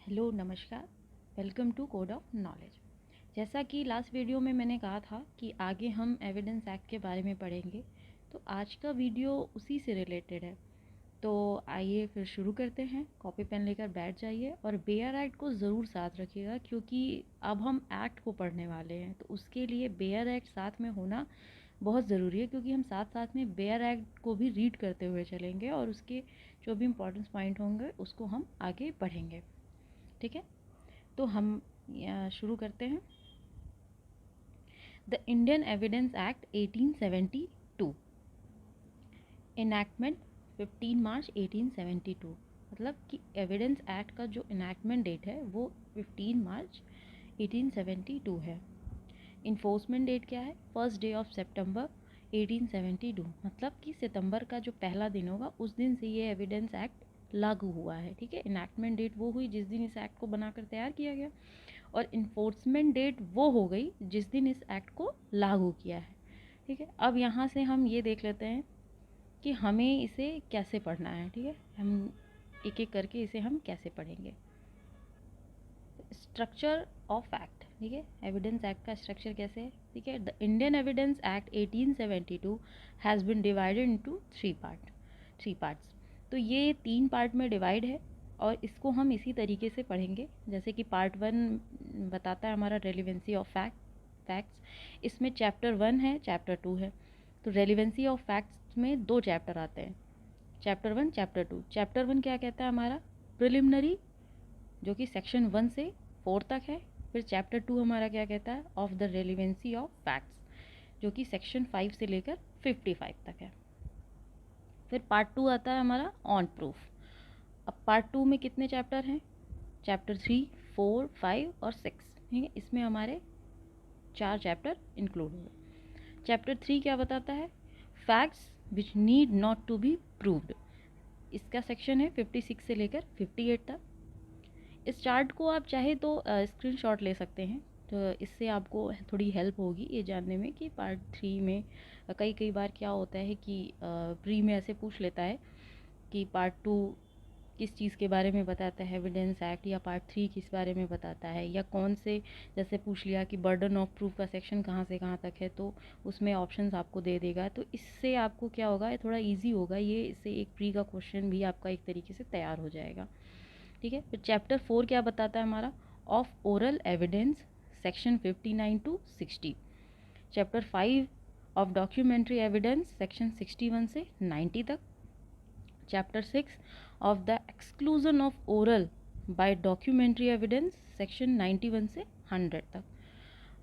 Hello नमस्कार, welcome to code of knowledge. जैसा कि लास्ट वीडियो में मैंने कहा था कि आगे हम एविडेंस एक्ट के बारे में पढ़ेंगे, तो आज का वीडियो उसी से रिलेटेड है। तो आइए फिर शुरू करते हैं। कॉपी पेन लेकर बैठ जाइए और बेयर एक्ट को ज़रूर साथ रखिएगा, क्योंकि अब हम एक्ट को पढ़ने वाले हैं, तो उसके लिए बेयर एक्ट साथ में होना बहुत ज़रूरी है, क्योंकि हम साथ साथ में बेयर एक्ट को भी रीड करते हुए चलेंगे और उसके जो भी इम्पोर्टेंस पॉइंट होंगे उसको हम आगे पढ़ेंगे। ठीक है, तो हम शुरू करते हैं। The Indian Evidence Act 1872, enactment 15 मार्च 1872। मतलब कि एविडेंस एक्ट का जो इनैक्टमेंट डेट है वो 15 मार्च 1872 है। इन्फोर्समेंट डेट क्या है? फर्स्ट डे ऑफ सितंबर 1872। मतलब कि सितंबर का जो पहला दिन होगा उस दिन से ये एविडेंस एक्ट लागू हुआ है। ठीक है, इनैक्टमेंट डेट वो हुई जिस दिन इस एक्ट को बनाकर तैयार किया गया, और इन्फोर्समेंट डेट वो हो गई जिस दिन इस एक्ट को लागू किया है। ठीक है, अब यहाँ से हम ये देख लेते हैं कि हमें इसे कैसे पढ़ना है। ठीक है, हम एक एक करके इसे हम कैसे पढ़ेंगे। Structure of act. ठीक है, एविडेंस एक्ट का स्ट्रक्चर कैसे है? ठीक है, the Indian Evidence Act 1872 has been divided into three parts. तो ये 3 पार्ट में डिवाइड है और इसको हम इसी तरीके से पढ़ेंगे। जैसे कि पार्ट 1 बताता है हमारा रेलिवेंसी ऑफ फैक्ट्स। इसमें चैप्टर 1 है, चैप्टर 2 है। तो रेलिवेंसी ऑफ फैक्ट्स में 2 चैप्टर आते हैं, चैप्टर 1, चैप्टर 2। चैप्टर 1 क्या कहता है हमारा? प्रिलिमिनरी, जो कि सेक्शन 1 से 4 तक है। फिर चैप्टर 2 हमारा क्या कहता है? Of the relevancy of facts, जो कि सेक्शन 5 से लेकर 55 तक है। फिर पार्ट 2 आता है हमारा ऑन प्रूफ। अब पार्ट 2 में कितने चैप्टर हैं? चैप्टर 3, 4, 5 और 6। ठीक है, इसमें हमारे 4 चैप्टर इंक्लूड हुए। चैप्टर 3 क्या बताता है? Facts which need not to be proved. इसका सेक्शन है 56 से लेकर 58 तक। इस चार्ट को आप चाहे तो स्क्रीनशॉट ले सकते हैं, तो इससे आपको थोड़ी हेल्प होगी ये जानने में कि पार्ट 3 में कई बार क्या होता है कि प्री में ऐसे पूछ लेता है कि पार्ट 2 किस चीज़ के बारे में बताता है एविडेंस एक्ट, या पार्ट 3 किस बारे में बताता है, या कौन से, जैसे पूछ लिया कि बर्डन ऑफ प्रूफ का सेक्शन कहाँ से कहाँ तक है, तो उसमें ऑप्शंस आपको दे देगा। तो इससे आपको क्या होगा, थोड़ा इजी होगा ये, इससे एक प्री का क्वेश्चन भी आपका एक तरीके से तैयार हो जाएगा। ठीक है, फिर चैप्टर 4 क्या बताता है हमारा? Of oral evidence, section 59 to 60। Chapter 5 of documentary evidence, section 61 से 90 तक। Chapter 6 of the exclusion of oral by documentary evidence, section 91 से 100 तक।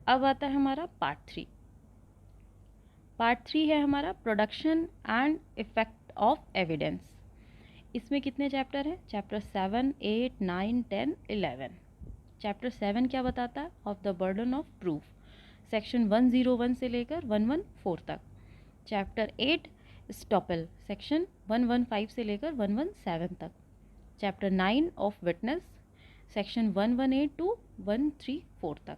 अब आता है हमारा पार्ट 3। पार्ट 3 है हमारा production and effect of evidence. इसमें कितने चैप्टर हैं? चैप्टर 7, 8, 9, 10, 11। चैप्टर 7 क्या बताता है? Of the burden of proof, section 101 से लेकर 114 तक। चैप्टर 8 स्टॉपल, सेक्शन 115 से लेकर 117 तक। Chapter 9 of witness, section 118 to 134 तक।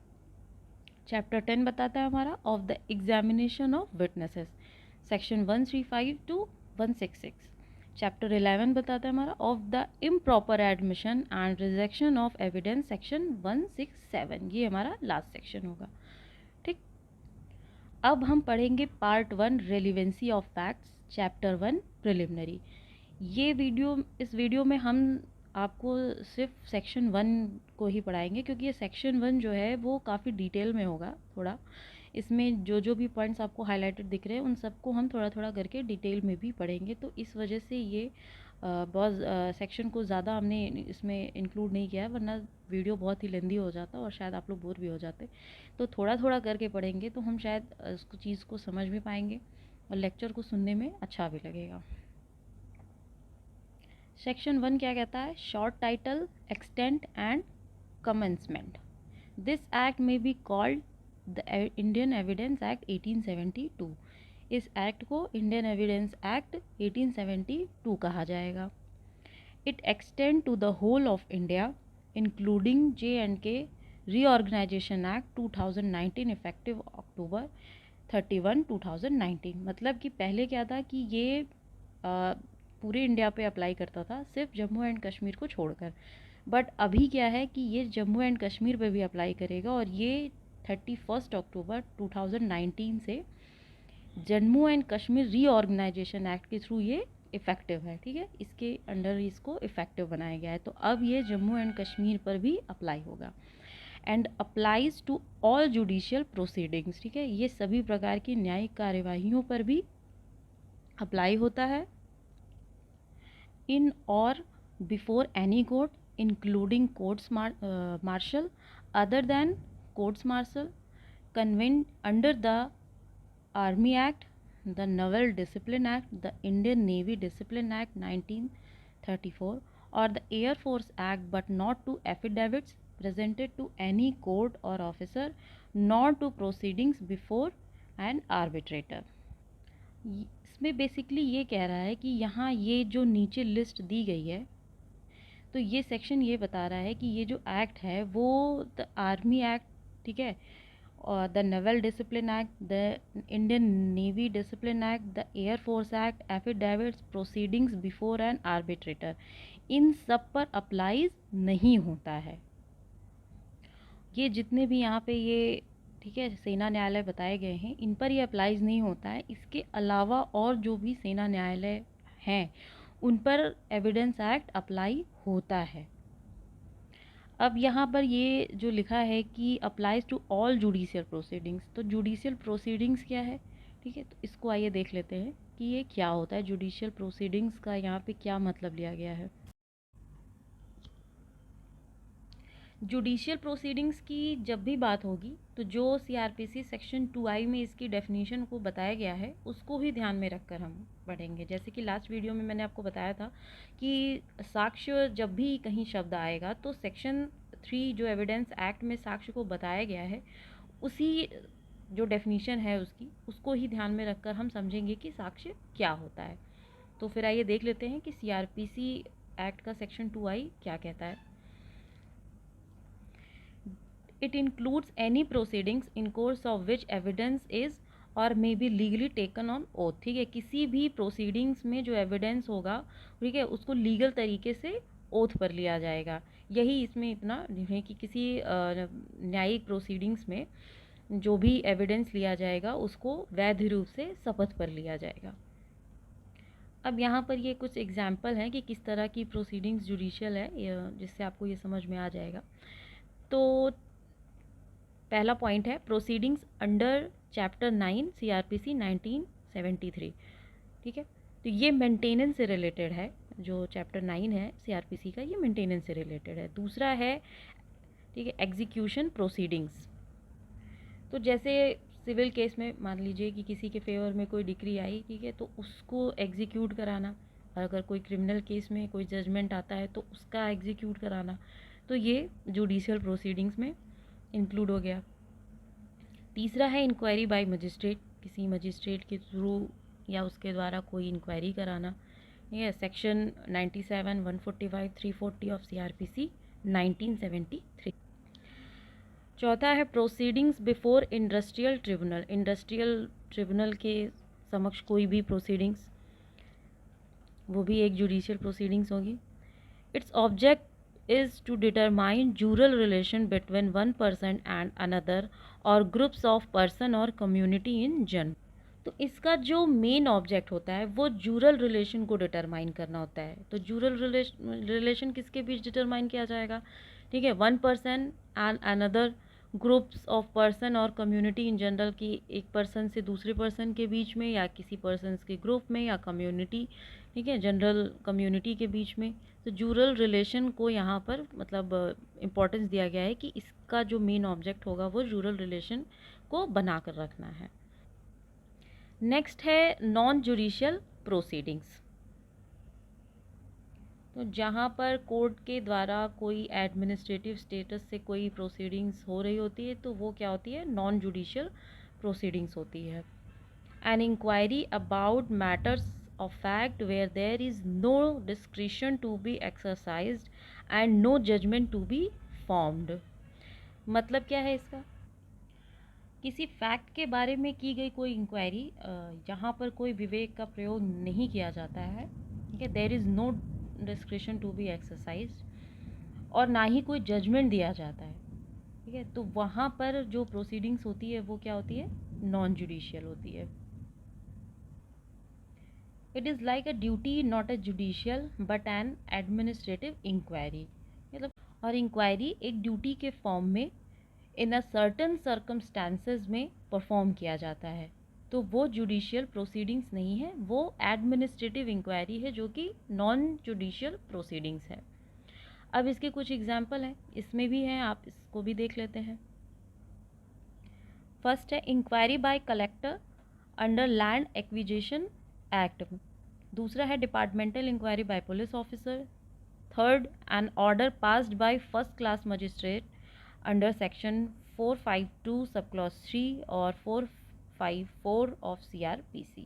चैप्टर 10 बताता है हमारा of the examination of witnesses, section 135 to 166। Chapter 11 बताता है हमारा of the improper admission and rejection of evidence, section 167। ये हमारा लास्ट सेक्शन होगा। ठीक, अब हम पढ़ेंगे part 1 relevancy of facts, chapter 1 preliminary. इस वीडियो में हम आपको सिर्फ सेक्शन 1 को ही पढ़ाएंगे, क्योंकि ये सेक्शन 1 जो है वो काफ़ी डिटेल में होगा थोड़ा। इसमें जो भी पॉइंट्स आपको हाईलाइटेड दिख रहे हैं उन सबको हम थोड़ा थोड़ा करके डिटेल में भी पढ़ेंगे। तो इस वजह से ये बहुत सेक्शन को ज़्यादा हमने इसमें इंक्लूड नहीं किया है, वरना वीडियो बहुत ही लेंदी हो जाता और शायद आप लोग बोर भी हो जाते। तो थोड़ा थोड़ा करके पढ़ेंगे तो हम शायद उसको चीज़ को समझ भी पाएंगे और लेक्चर को सुनने में अच्छा भी लगेगा। सेक्शन 1 क्या कहता है? Short title, extent and commencement. This act may be called the Indian Evidence Act 1872। इस एक्ट को इंडियन एविडेंस एक्ट 1872 कहा जाएगा। It extend to the whole of India including J&K reorganisation act 2019 effective October 31, 2019। मतलब कि पहले क्या था कि ये पूरे इंडिया पे अप्लाई करता था, सिर्फ जम्मू एंड कश्मीर को छोड़कर। बट अभी क्या है कि ये जम्मू एंड कश्मीर पे भी अप्लाई करेगा, और ये 31 अक्टूबर 2019 से Jammu and Kashmir reorganisation act के थ्रू ये इफ़ेक्टिव है। ठीक है, इसके अंडर इसको इफ़ेक्टिव बनाया गया है। तो अब ये जम्मू एंड कश्मीर पर भी अप्लाई होगा। And applies to all judicial proceedings. ठीक है, ये सभी प्रकार की न्यायिक कार्यवाहियों पर भी अप्लाई होता है। इन और before any court including courts martial other than courts martial convened under the Army Act, the Naval Discipline Act, the Indian Navy Discipline Act 1934, or the Air Force Act, but not to affidavits presented to any court or officer, nor to proceedings before an arbitrator. इसमें basically ये कह रहा है कि यहाँ ये जो नीचे लिस्ट दी गई है, तो ये सेक्शन ये बता रहा है कि ये जो एक्ट है वो द आर्मी एक्ट, ठीक है, और the Naval Discipline Act, the Indian Navy Discipline Act, the Air Force Act, affidavits, proceedings before an arbitrator, इन सब पर अप्लाइज नहीं होता है। ये जितने भी यहाँ पे ये, ठीक है, सेना न्यायालय बताए गए हैं, इन पर ये अप्लाइज नहीं होता है। इसके अलावा और जो भी सेना न्यायालय हैं उन पर एविडेंस एक्ट अप्लाई होता है। अब यहाँ पर ये जो लिखा है कि applies to all judicial proceedings, तो जुडिशियल प्रोसीडिंग्स क्या है? ठीक है, तो इसको आइए देख लेते हैं कि ये क्या होता है। जुडिशियल प्रोसीडिंग्स का यहाँ पे क्या मतलब लिया गया है। जुडिशियल प्रोसीडिंग्स की जब भी बात होगी तो जो सीआरपीसी सेक्शन 2I में इसकी डेफिनेशन को बताया गया है उसको ही ध्यान में रखकर हम पढ़ेंगे। जैसे कि लास्ट वीडियो में मैंने आपको बताया था कि साक्ष्य जब भी कहीं शब्द आएगा तो सेक्शन 3 जो एविडेंस एक्ट में साक्ष्य को बताया गया है उसी जो डेफिनेशन है उसको ही ध्यान में रखकर हम समझेंगे कि साक्ष्य क्या होता है। तो फिर आइए देख लेते हैं कि सीआरपीसी एक्ट का सेक्शन 2I क्या कहता है। It includes any proceedings in course of which evidence is or may be legally taken on oath। ठीक है, किसी भी प्रोसीडिंग्स में जो एविडेंस होगा, ठीक है, उसको लीगल तरीके से ओथ पर लिया जाएगा। यही इसमें इतना है कि किसी न्यायिक प्रोसीडिंग्स में जो भी एविडेंस लिया जाएगा उसको वैध रूप से शपथ पर लिया जाएगा। अब यहाँ पर ये कुछ एग्जाम्पल हैं कि किस तरह की प्रोसीडिंग्स जुडिशियल है, जिससे आपको ये समझ में आ जाएगा। तो पहला पॉइंट है प्रोसीडिंग्स अंडर चैप्टर 9 सीआरपीसी 1973। ठीक है, तो ये मेंटेनेंस से रिलेटेड है। जो चैप्टर 9 है सीआरपीसी का, ये मेंटेनेंस से रिलेटेड है। दूसरा है, ठीक है, एग्जीक्यूशन प्रोसीडिंग्स। तो जैसे सिविल केस में मान लीजिए कि किसी के फेवर में कोई डिक्री आई, ठीक है, तो उसको एग्जीक्यूट कराना, और अगर कोई क्रिमिनल केस में कोई जजमेंट आता है तो उसका एग्जीक्यूट कराना, तो ये जुडिशियल प्रोसीडिंग्स में इंक्लूड हो गया। तीसरा है इंक्वायरी बाय मजिस्ट्रेट, किसी मजिस्ट्रेट के थ्रू या उसके द्वारा कोई इंक्वायरी कराना। ये सेक्शन 97, 145, 340 ऑफ सीआरपीसी 1973। चौथा है proceedings before industrial tribunal. Industrial tribunal के समक्ष कोई भी प्रोसीडिंग्स, वो भी एक जुडिशियल प्रोसीडिंग्स होगी। Its object is to determine jural relation between one person and another or groups of person or community in general। तो इसका जो मेन ऑब्जेक्ट होता है वो जूरल रिलेशन को डिटरमाइन करना होता है। तो जूरल रिलेशन किसके बीच डिटरमाइन किया जाएगा? ठीक है, one person and another groups of person और कम्युनिटी इन जनरल, की एक पर्सन से दूसरे पर्सन के बीच में, या किसी पर्सन के ग्रुप में, या कम्युनिटी, ठीक है, जनरल कम्युनिटी के बीच में। तो जूरल रिलेशन को यहाँ पर मतलब इम्पोर्टेंस दिया गया है कि इसका जो मेन ऑब्जेक्ट होगा वो जूरल रिलेशन को बना कर रखना है। नेक्स्ट है नॉन जुडिशियल प्रोसीडिंग्स। तो जहाँ पर कोर्ट के द्वारा कोई एडमिनिस्ट्रेटिव स्टेटस से कोई प्रोसीडिंग्स हो रही होती है तो वो क्या होती है? नॉन जुडिशियल प्रोसीडिंग्स होती है। An inquiry about matters of fact where there is no discretion to be exercised and no judgment to be formed। मतलब क्या है इसका? किसी फैक्ट के बारे में की गई कोई इंक्वायरी जहाँ पर कोई विवेक का प्रयोग नहीं किया जाता है, ठीक है, there is no discretion to be exercise, और ना ही कोई जजमेंट दिया जाता है। ठीक है, तो वहाँ पर जो प्रोसीडिंग्स होती है वो क्या होती है, नॉन जुडिशियल होती है। It is like a duty not a judicial but an administrative inquiry, मतलब और इंक्वायरी एक ड्यूटी के फॉर्म में इन अ सर्टन सर्कमस्टांसेस में परफॉर्म किया जाता है। तो वो जुडिशियल प्रोसीडिंग्स नहीं है, वो एडमिनिस्ट्रेटिव इंक्वायरी है, जो कि नॉन जुडिशियल प्रोसीडिंग्स है। अब इसके कुछ एग्जाम्पल हैं, इसमें भी हैं, आप इसको भी देख लेते हैं। फर्स्ट है inquiry by collector under land acquisition act. दूसरा है departmental inquiry by police officer. Third, an order passed by first class magistrate under section 452 sub clause 3 और 454 of CRPC।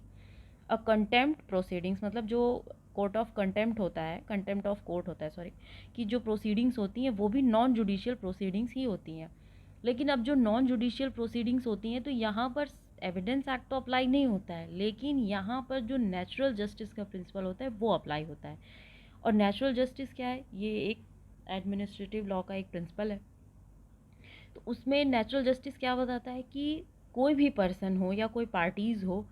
A contempt proceedings, मतलब जो कोर्ट ऑफ कंटेम्प्ट होता है, contempt of court होता है sorry, कि जो प्रोसीडिंग्स होती हैं वो भी नॉन जुडिशियल प्रोसीडिंग्स ही होती हैं। लेकिन अब जो नॉन जुडिशियल प्रोसीडिंग्स होती हैं तो यहाँ पर एविडेंस एक्ट तो अप्लाई नहीं होता है, लेकिन यहाँ पर जो नेचुरल जस्टिस का प्रिंसिपल होता है वो अप्लाई होता है। और नेचुरल जस्टिस क्या है, ये एक एडमिनिस्ट्रेटिव लॉ का एक प्रिंसिपल है। तो उसमें नेचुरल जस्टिस क्या बताता है कि कोई भी पर्सन हो या कोई पार्टीज़ हो,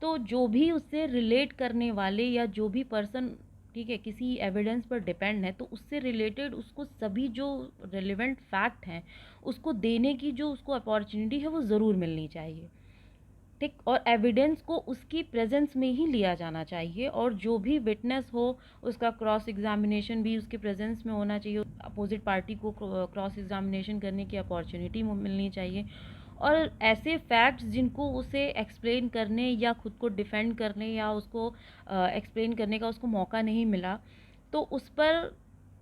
तो जो भी उससे रिलेट करने वाले या जो भी पर्सन, ठीक है, किसी एविडेंस पर डिपेंड है, तो उससे रिलेटेड उसको सभी जो रिलेवेंट फैक्ट हैं उसको देने की जो उसको अपॉर्चुनिटी है वो ज़रूर मिलनी चाहिए। ठीक, और एविडेंस को उसकी प्रेजेंस में ही लिया जाना चाहिए, और जो भी विटनेस हो उसका क्रॉस एग्जामिनेशन भी उसके प्रेजेंस में होना चाहिए। अपोजिट पार्टी को क्रॉस एग्जामिनेशन करने की अपॉर्चुनिटी मिलनी चाहिए, और ऐसे फैक्ट्स जिनको उसे एक्सप्लेन करने या खुद को डिफेंड करने या उसको एक्सप्लेन करने का उसको मौका नहीं मिला, तो उस पर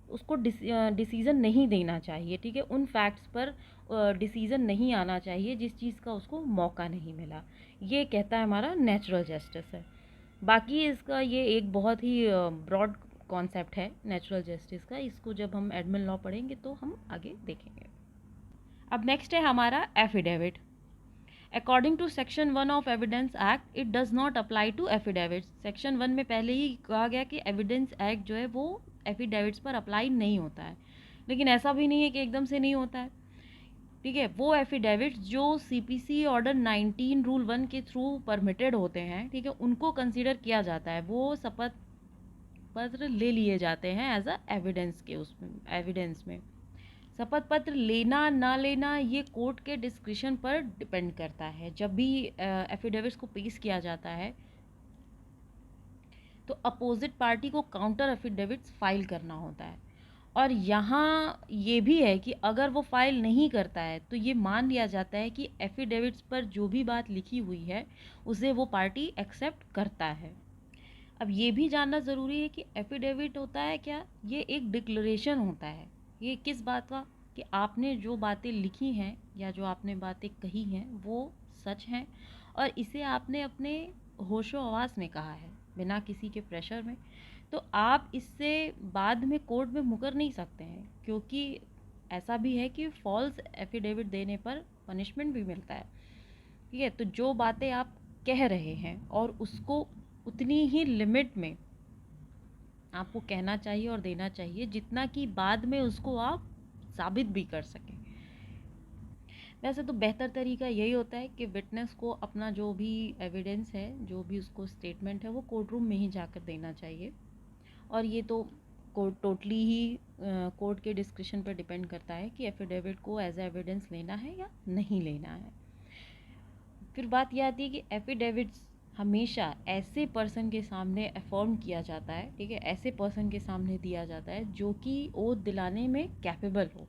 उसको डिसीज़न नहीं देना चाहिए। ठीक है, उन फैक्ट्स पर डिसीज़न नहीं आना चाहिए जिस चीज़ का उसको मौका नहीं मिला। ये कहता है हमारा नेचुरल जस्टिस है। बाकी इसका ये एक बहुत ही ब्रॉड कॉन्सेप्ट है नेचुरल जस्टिस का, इसको जब हम एडमिन लॉ पढ़ेंगे तो हम आगे देखेंगे। अब नेक्स्ट है हमारा affidavit. According to section 1 of evidence act, it does not apply to affidavits. Section 1 में पहले ही कहा गया कि एविडेंस एक्ट जो है वो एफिडेविट्स पर अप्लाई नहीं होता है, लेकिन ऐसा भी नहीं है कि एकदम से नहीं होता है। ठीक है, वो एफिडेविट्स जो CPC ऑर्डर 19 रूल 1 के थ्रू परमिटेड होते हैं, ठीक है, उनको कंसीडर किया जाता है, वो शपथ पत्र ले लिए जाते हैं एज अ एविडेंस के उसमें एविडेंस में। शपथ पत्र लेना ना लेना ये कोर्ट के डिस्क्रिशन पर डिपेंड करता है। जब भी एफिडेविट्स को पेश किया जाता है तो अपोजिट पार्टी को काउंटर एफिडेविट्स फाइल करना होता है, और यहाँ ये भी है कि अगर वो फाइल नहीं करता है तो ये मान लिया जाता है कि एफिडेविट्स पर जो भी बात लिखी हुई है उसे वो पार्टी एक्सेप्ट करता है। अब ये भी जानना ज़रूरी है कि एफिडेविट होता है क्या, ये एक डिक्लेरेशन होता है। ये किस बात का, कि आपने जो बातें लिखी हैं या जो आपने बातें कही हैं वो सच हैं, और इसे आपने अपने होशो हवास में कहा है, बिना किसी के प्रेशर में। तो आप इससे बाद में कोर्ट में मुकर नहीं सकते हैं, क्योंकि ऐसा भी है कि फॉल्स एफिडेविट देने पर पनिशमेंट भी मिलता है। ठीक है, तो जो बातें आप कह रहे हैं और उसको उतनी ही लिमिट में आपको कहना चाहिए और देना चाहिए जितना कि बाद में उसको आप साबित भी कर सकें। वैसे तो बेहतर तरीका यही होता है कि विटनेस को अपना जो भी एविडेंस है, जो भी उसको स्टेटमेंट है, वो कोर्ट रूम में ही जाकर देना चाहिए, और ये तो कोर्ट टोटली ही कोर्ट के डिस्क्रिशन पर डिपेंड करता है कि एफिडेविट को एज एविडेंस लेना है या नहीं लेना है। फिर बात यह आती है कि एफिडेविट्स हमेशा ऐसे पर्सन के सामने अफर्म किया जाता है, ठीक है, ऐसे पर्सन के सामने दिया जाता है जो कि ओथ दिलाने में कैपेबल हो,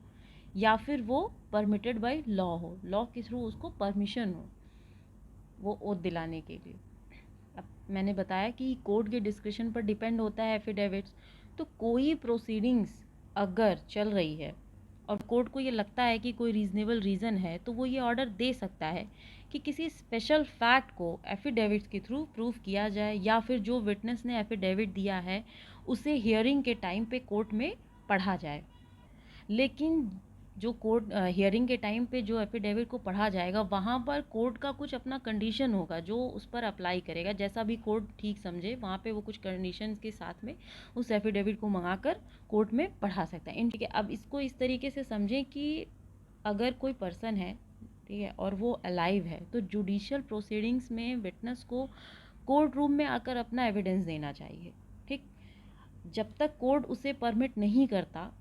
या फिर वो परमिटेड बाय लॉ हो, लॉ के थ्रू उसको परमिशन हो वो ओथ दिलाने के लिए। अब मैंने बताया कि कोर्ट के डिस्क्रिशन पर डिपेंड होता है एफिडेविट्स, तो कोई प्रोसीडिंग्स अगर चल रही है और कोर्ट को ये लगता है कि कोई रीज़नेबल रीज़न है, तो वो ये ऑर्डर दे सकता है कि किसी स्पेशल फैक्ट को एफिडेविट्स के थ्रू प्रूव किया जाए, या फिर जो विटनेस ने एफिडेविट दिया है उसे हियरिंग के टाइम पे कोर्ट में पढ़ा जाए। लेकिन जो कोर्ट हियरिंग के टाइम पे जो एफिडेविट को पढ़ा जाएगा वहाँ पर कोर्ट का कुछ अपना कंडीशन होगा जो उस पर अप्लाई करेगा, जैसा भी कोर्ट ठीक समझे वहाँ पे वो कुछ कंडीशंस के साथ में उस एफिडेविट को मंगाकर कोर्ट में पढ़ा सकता है। ठीक है, अब इसको इस तरीके से समझें कि अगर कोई पर्सन है, ठीक है, और वो अलाइव है, तो जुडिशियल प्रोसीडिंग्स में विटनेस को कोर्ट रूम में आकर अपना एविडेंस देना चाहिए। ठीक, जब तक कोर्ट उसे परमिट नहीं करता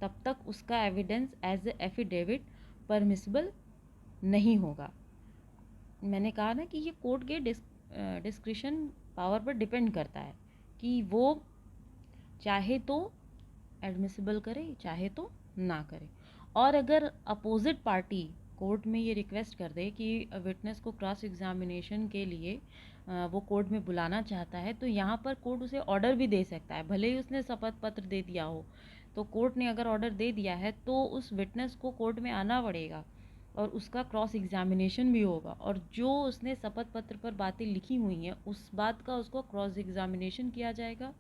तब तक उसका evidence as a affidavit permissible नहीं होगा। मैंने कहा ना कि ये कोर्ट के डिस्क्रिशन पावर पर डिपेंड करता है कि वो चाहे तो एडमिसिबल करे चाहे तो ना करे। और अगर अपोजिट पार्टी कोर्ट में ये रिक्वेस्ट कर दे कि विटनेस को क्रॉस एग्जामिनेशन के लिए वो कोर्ट में बुलाना चाहता है, तो यहाँ पर कोर्ट उसे ऑर्डर भी दे सकता है, भले ही उसने शपथ पत्र दे दिया हो। तो कोर्ट ने अगर ऑर्डर दे दिया है तो उस विटनेस को कोर्ट में आना पड़ेगा और उसका क्रॉस एग्जामिनेशन भी होगा, और जो उसने शपथ पत्र पर बातें लिखी हुई हैं उस बात का उसको क्रॉस एग्जामिनेशन किया जाएगा।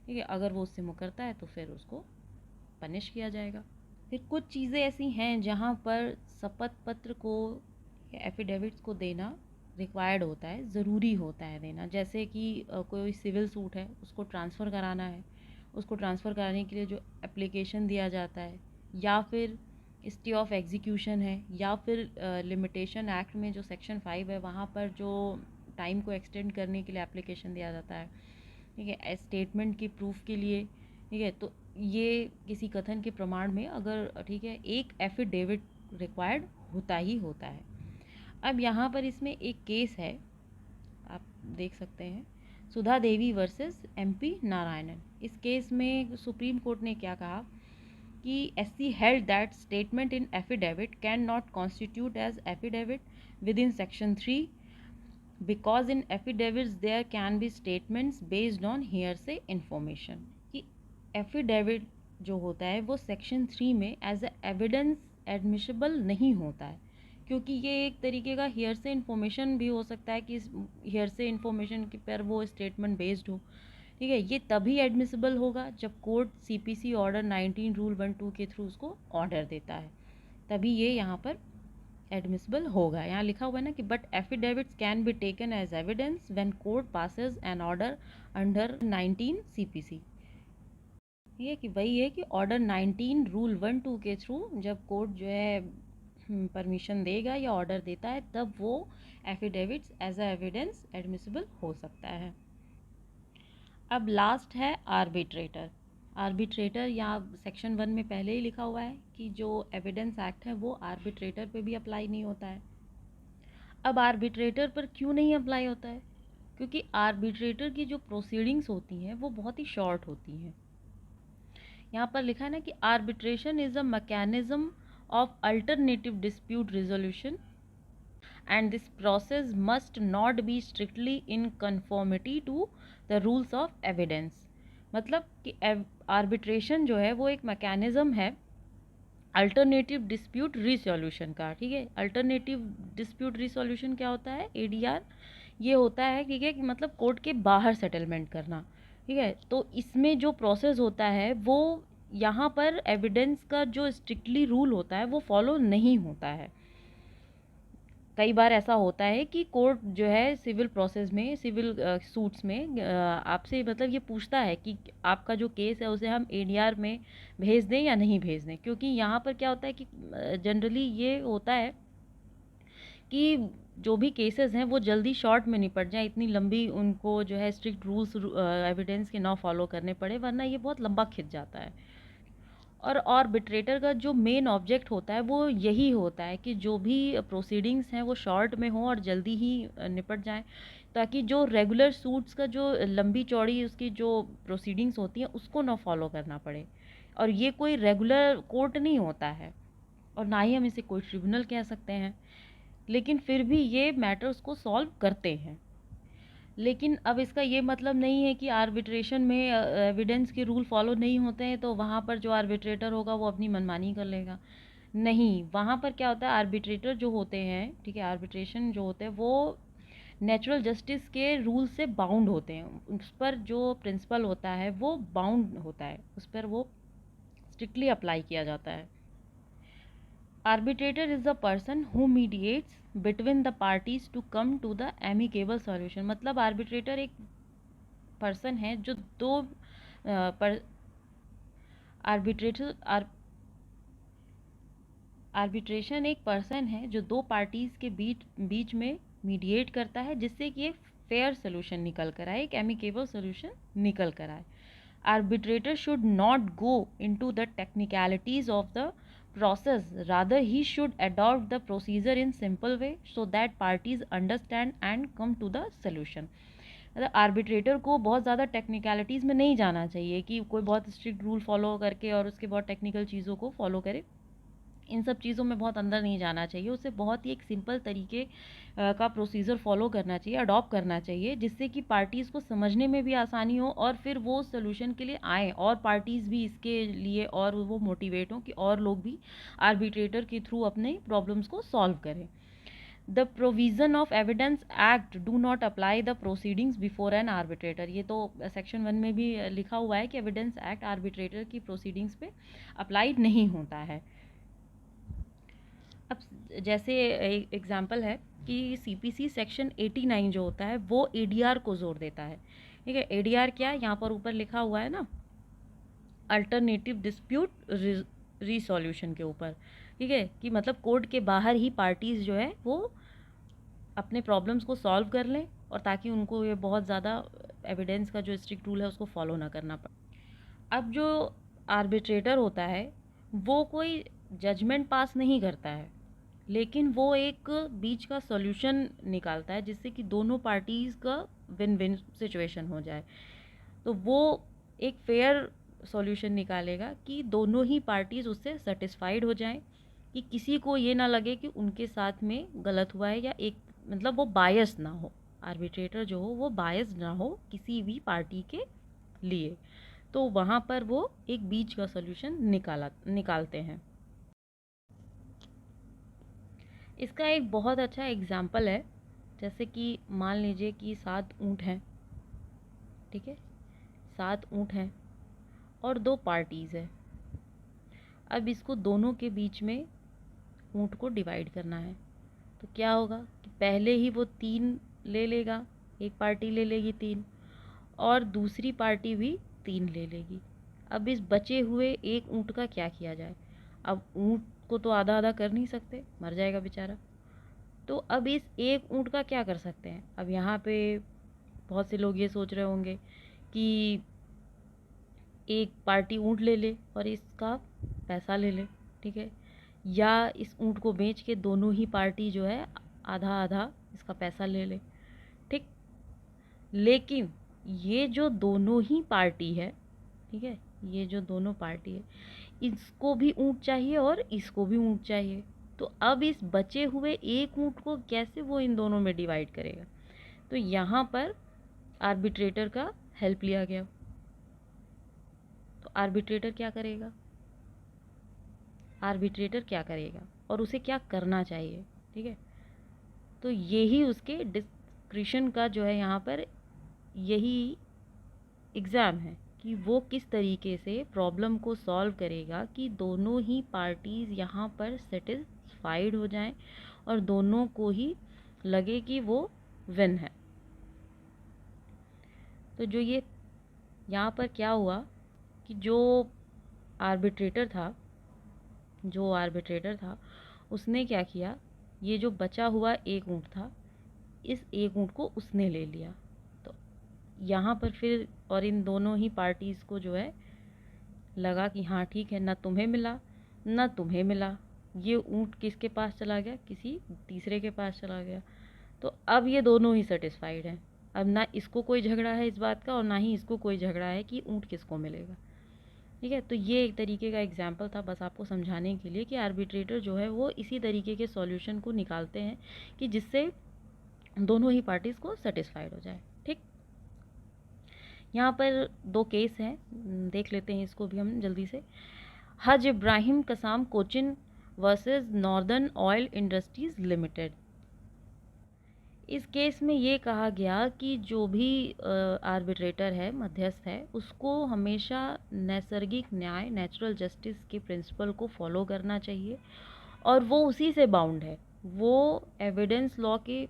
ठीक है, अगर वो उससे मुकरता है तो फिर उसको पनिश किया जाएगा। फिर कुछ चीज़ें ऐसी हैं जहाँ पर शपथ पत्र को या एफिडेविट्स को देना रिक्वायर्ड होता है, ज़रूरी होता है देना। जैसे कि कोई सिविल सूट है उसको ट्रांसफ़र कराना है, उसको ट्रांसफ़र कराने के लिए जो एप्लीकेशन दिया जाता है, या फिर स्टे ऑफ एग्जीक्यूशन है, या फिर लिमिटेशन एक्ट में जो सेक्शन 5 है वहाँ पर जो टाइम को एक्सटेंड करने के लिए एप्लीकेशन दिया जाता है। ठीक है, स्टेटमेंट की प्रूफ के लिए। ठीक है, तो ये किसी कथन के प्रमाण में अगर, ठीक है, एक एफिडेविट रिक्वायर्ड होता ही होता है। अब यहाँ पर इसमें एक केस है, आप देख सकते हैं, सुधा देवी वर्सेस एमपी नारायणन। इस केस में सुप्रीम कोर्ट ने क्या कहा कि SC held that statement in affidavit can not constitute as affidavit within section 3 because in affidavits there can be statements based on hearsay information। कि एफिडेविट जो होता है वो सेक्शन 3 में एज ए एविडेंस एडमिसिबल नहीं होता है, क्योंकि ये एक तरीके का हेयरसे इन्फॉर्मेशन भी हो सकता है कि इस हेयरसे इन्फॉर्मेशन के पर वो स्टेटमेंट बेस्ड हो। ठीक है, ये तभी एडमिसिबल होगा जब कोर्ट CPC ऑर्डर 19 रूल 1-2 के थ्रू उसको ऑर्डर देता है, तभी ये यहाँ पर एडमिसिबल होगा। यहाँ लिखा हुआ है ना कि but affidavits can be taken as evidence when court passes an order under 19 CPC। ये कि वही है कि ऑर्डर 19 रूल 1-2 के थ्रू जब कोर्ट जो है परमिशन देगा या ऑर्डर देता है तब वो affidavits as a evidence admissible हो सकता है। अब लास्ट है आर्बिट्रेटर। आर्बिट्रेटर यहाँ सेक्शन 1 में पहले ही लिखा हुआ है कि जो एविडेंस एक्ट है वो आर्बिट्रेटर पे भी अप्लाई नहीं होता है। अब आर्बिट्रेटर पर क्यों नहीं अप्लाई होता है? क्योंकि आर्बिट्रेटर की जो प्रोसीडिंग्स होती हैं वो बहुत ही शॉर्ट होती हैं। यहाँ पर लिखा है ना कि arbitration is a mechanism of alternative dispute resolution and this process must not be strictly in conformity to the rules of evidence। मतलब कि आर्बिट्रेशन जो है वो एक मैकेनिज्म है अल्टरनेटिव डिस्प्यूट रिसोल्यूशन का। ठीक है, अल्टरनेटिव डिस्प्यूट रिसोल्यूशन क्या होता है? ADR। ये होता है, ठीक है, कि मतलब कोर्ट के बाहर सेटलमेंट करना। ठीक है, तो इसमें जो प्रोसेस होता है वो यहाँ पर एविडेंस का जो स्ट्रिक्टली रूल होता है वो फॉलो नहीं होता है। कई बार ऐसा होता है कि कोर्ट जो है सिविल प्रोसेस में, सिविल सूट्स में आपसे मतलब ये पूछता है कि आपका जो केस है उसे हम ADR में भेज दें या नहीं भेज दें, क्योंकि यहाँ पर क्या होता है कि जनरली ये होता है कि जो भी केसेस हैं वो जल्दी शॉर्ट में निपट जाए, इतनी लंबी उनको जो है स्ट्रिक्ट रूल्स एविडेंस के ना फॉलो करने पड़े, वरना ये बहुत लंबा खिंच जाता है। और आर्बिट्रेटर का जो मेन ऑब्जेक्ट होता है वो यही होता है कि जो भी प्रोसीडिंग्स हैं वो शॉर्ट में हो और जल्दी ही निपट जाएं, ताकि जो रेगुलर सूट्स का जो लंबी चौड़ी उसकी जो प्रोसीडिंग्स होती हैं उसको ना फॉलो करना पड़े। और ये कोई रेगुलर कोर्ट नहीं होता है और ना ही हम इसे कोई ट्रिब्यूनल कह सकते हैं, लेकिन फिर भी ये मैटर्स को सॉल्व करते हैं। लेकिन अब इसका ये मतलब नहीं है कि आर्बिट्रेशन में एविडेंस के रूल फॉलो नहीं होते हैं तो वहाँ पर जो आर्बिट्रेटर होगा वो अपनी मनमानी कर लेगा। नहीं, वहाँ पर क्या होता है, आर्बिट्रेटर जो होते हैं, ठीक है, आर्बिट्रेशन जो होते हैं वो नेचुरल जस्टिस के रूल से बाउंड होते हैं, उस पर जो प्रिंसिपल होता है वो बाउंड होता है, उस पर वो स्ट्रिक्टली अप्लाई किया जाता है। Arbitrator is the person who mediates between the parties to come to the amicable solution. मतलब आर्बिट्रेटर एक पर्सन है जो दो पर आर्बिट्रेटर आर्बिट्रेशन एक पर्सन है जो दो पार्टीज के बीच में मीडिएट करता है, जिससे कि एक फेयर सोल्यूशन निकल कर आए, एक एमिकेबल सोल्यूशन निकल कर आए। Arbitrator should not go into the technicalities of the process, rather he should adopt the procedure in simple way so that parties understand and come to the solution। मतलब arbitrator को बहुत ज़्यादा technicalities में नहीं जाना चाहिए कि कोई बहुत स्ट्रिक्ट रूल फॉलो करके और उसके बहुत टेक्निकल चीज़ों को फॉलो करे, इन सब चीज़ों में बहुत अंदर नहीं जाना चाहिए। उसे बहुत ही एक सिंपल तरीके का प्रोसीजर फॉलो करना चाहिए, अडॉप्ट करना चाहिए, जिससे कि पार्टीज़ को समझने में भी आसानी हो और फिर वो सोल्यूशन के लिए आएँ और पार्टीज़ भी इसके लिए और वो मोटिवेट हों कि और लोग भी आर्बिट्रेटर के थ्रू अपने प्रॉब्लम्स को सॉल्व करें। The provision of evidence act do not apply the proceedings before an arbitrator. ये तो सेक्शन 1 में भी लिखा हुआ है कि एविडेंस एक्ट आर्बिट्रेटर की प्रोसीडिंग्स पे अप्लाइड नहीं होता है। अब जैसे एग्जांपल है कि सीपीसी सेक्शन 89 जो होता है वो एडीआर को जोर देता है। ठीक है, एडीआर क्या है, यहाँ पर ऊपर लिखा हुआ है ना, अल्टरनेटिव डिस्प्यूट रिसोल्यूशन के ऊपर। ठीक है, कि मतलब कोर्ट के बाहर ही पार्टीज़ जो है वो अपने प्रॉब्लम्स को सॉल्व कर लें और ताकि उनको ये बहुत ज़्यादा एविडेंस का जो स्ट्रिक्ट रूल है उसको फॉलो ना करना पड़े। अब जो आर्बिट्रेटर होता है वो कोई जजमेंट पास नहीं करता है, लेकिन वो एक बीच का सॉल्यूशन निकालता है जिससे कि दोनों पार्टीज़ का विन विन सिचुएशन हो जाए। तो वो एक फेयर सॉल्यूशन निकालेगा कि दोनों ही पार्टीज़ उससे सेटिस्फाइड हो जाएं, कि किसी को ये ना लगे कि उनके साथ में गलत हुआ है, या एक मतलब वो बायस ना हो, आर्बिट्रेटर जो हो वो बायस ना हो किसी भी पार्टी के लिए। तो वहाँ पर वो एक बीच का सॉल्यूशन निकालते हैं। इसका एक बहुत अच्छा एग्जाम्पल है, जैसे कि मान लीजिए कि 7 ऊँट हैं। ठीक है, 7 ऊँट हैं और 2 पार्टीज़ है। अब इसको दोनों के बीच में ऊँट को डिवाइड करना है, तो क्या होगा कि पहले ही वो 3 ले लेगा, एक पार्टी ले लेगी 3 और दूसरी पार्टी भी 3 ले लेगी। अब इस बचे हुए एक ऊँट का क्या किया जाए? अब ऊँट को तो आधा आधा कर नहीं सकते, मर जाएगा बेचारा। तो अब इस एक ऊँट का क्या कर सकते हैं? अब यहाँ पे बहुत से लोग ये सोच रहे होंगे कि एक पार्टी ऊँट ले ले और इसका पैसा ले ले। ठीक है, या इस ऊँट को बेच के दोनों ही पार्टी जो है आधा आधा इसका पैसा ले ले। ठीक, लेकिन ये जो दोनों ही पार्टी है, ठीक है, ये जो दोनों पार्टी है इसको भी ऊँट चाहिए और इसको भी ऊँट चाहिए। तो अब इस बचे हुए एक ऊँट को कैसे वो इन दोनों में डिवाइड करेगा? तो यहाँ पर आर्बिट्रेटर का हेल्प लिया गया। तो आर्बिट्रेटर क्या करेगा? आर्बिट्रेटर क्या करेगा और उसे क्या करना चाहिए? ठीक है, तो यही उसके डिस्क्रिशन का जो है यहाँ पर यही एग्ज़ाम है कि वो किस तरीके से प्रॉब्लम को सॉल्व करेगा कि दोनों ही पार्टीज़ यहाँ पर सेटिस्फाइड हो जाएं और दोनों को ही लगे कि वो विन है। तो जो ये यहाँ पर क्या हुआ कि जो आर्बिट्रेटर था उसने क्या किया, ये जो बचा हुआ एक ऊँट था इस एक ऊँट को उसने ले लिया। तो यहाँ पर फिर और इन दोनों ही पार्टीज़ को जो है लगा कि हाँ ठीक है, ना तुम्हें मिला ना तुम्हें मिला, ये ऊँट किसके पास चला गया? किसी तीसरे के पास चला गया। तो अब ये दोनों ही सेटिस्फाइड हैं। अब ना इसको कोई झगड़ा है इस बात का और ना ही इसको कोई झगड़ा है कि ऊँट किसको मिलेगा। ठीक है, तो ये एक तरीके का एग्जाम्पल था बस आपको समझाने के लिए कि आर्बिट्रेटर जो है वो इसी तरीके के सॉल्यूशन को निकालते हैं कि जिससे दोनों ही पार्टीज़ को सेटिस्फाइड हो जाए। ठीक, यहाँ पर 2 केस हैं, देख लेते हैं इसको भी हम जल्दी से। Haj Ibrahim Kasam Cochin versus Northern Oil Industries Limited. इस केस में ये कहा गया कि जो भी आर्बिट्रेटर है, मध्यस्थ है, उसको हमेशा नैसर्गिक न्याय, नेचुरल जस्टिस के प्रिंसिपल को फॉलो करना चाहिए और वो उसी से बाउंड है, वो एविडेंस लॉ के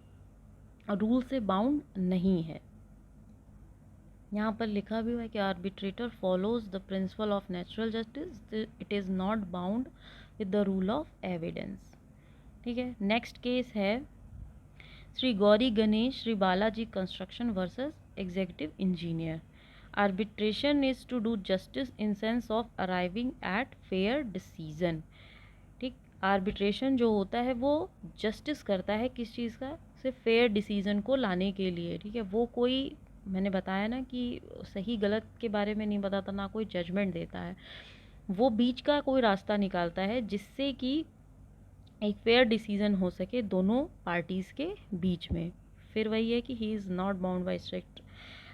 रूल से बाउंड नहीं है। यहाँ पर लिखा भी हुआ है कि arbitrator follows the principle of natural justice, it is not bound with the rule of evidence. ठीक है, नेक्स्ट केस है Shri Gauri Ganesh Shri Balaji construction versus executive engineer. Arbitration is to do justice in sense of arriving at fair decision. ठीक, arbitration जो होता है वो justice करता है किस चीज़ का, सिर्फ फेयर डिसीजन को लाने के लिए। ठीक है, वो कोई, मैंने बताया ना कि सही गलत के बारे में नहीं बताता, ना कोई जजमेंट देता है, वो बीच का कोई रास्ता निकालता है जिससे कि एक फेयर डिसीजन हो सके दोनों पार्टीज़ के बीच में। फिर वही है कि he is not bound by strict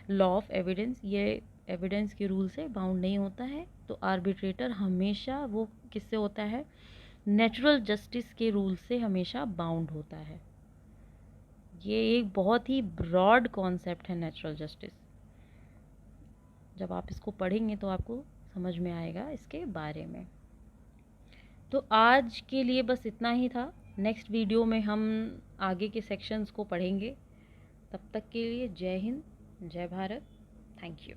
law of evidence, ये एविडेंस के रूल से बाउंड नहीं होता है। तो आर्बिट्रेटर हमेशा वो किससे होता है, नेचुरल जस्टिस के रूल से हमेशा बाउंड होता है। ये एक बहुत ही ब्रॉड कॉन्सेप्ट है नेचुरल जस्टिस, जब आप इसको पढ़ेंगे तो आपको समझ में आएगा इसके बारे में। तो आज के लिए बस इतना ही था। नेक्स्ट वीडियो में हम आगे के सेक्शंस को पढ़ेंगे। तब तक के लिए जय हिंद, जय भारत, थैंक यू।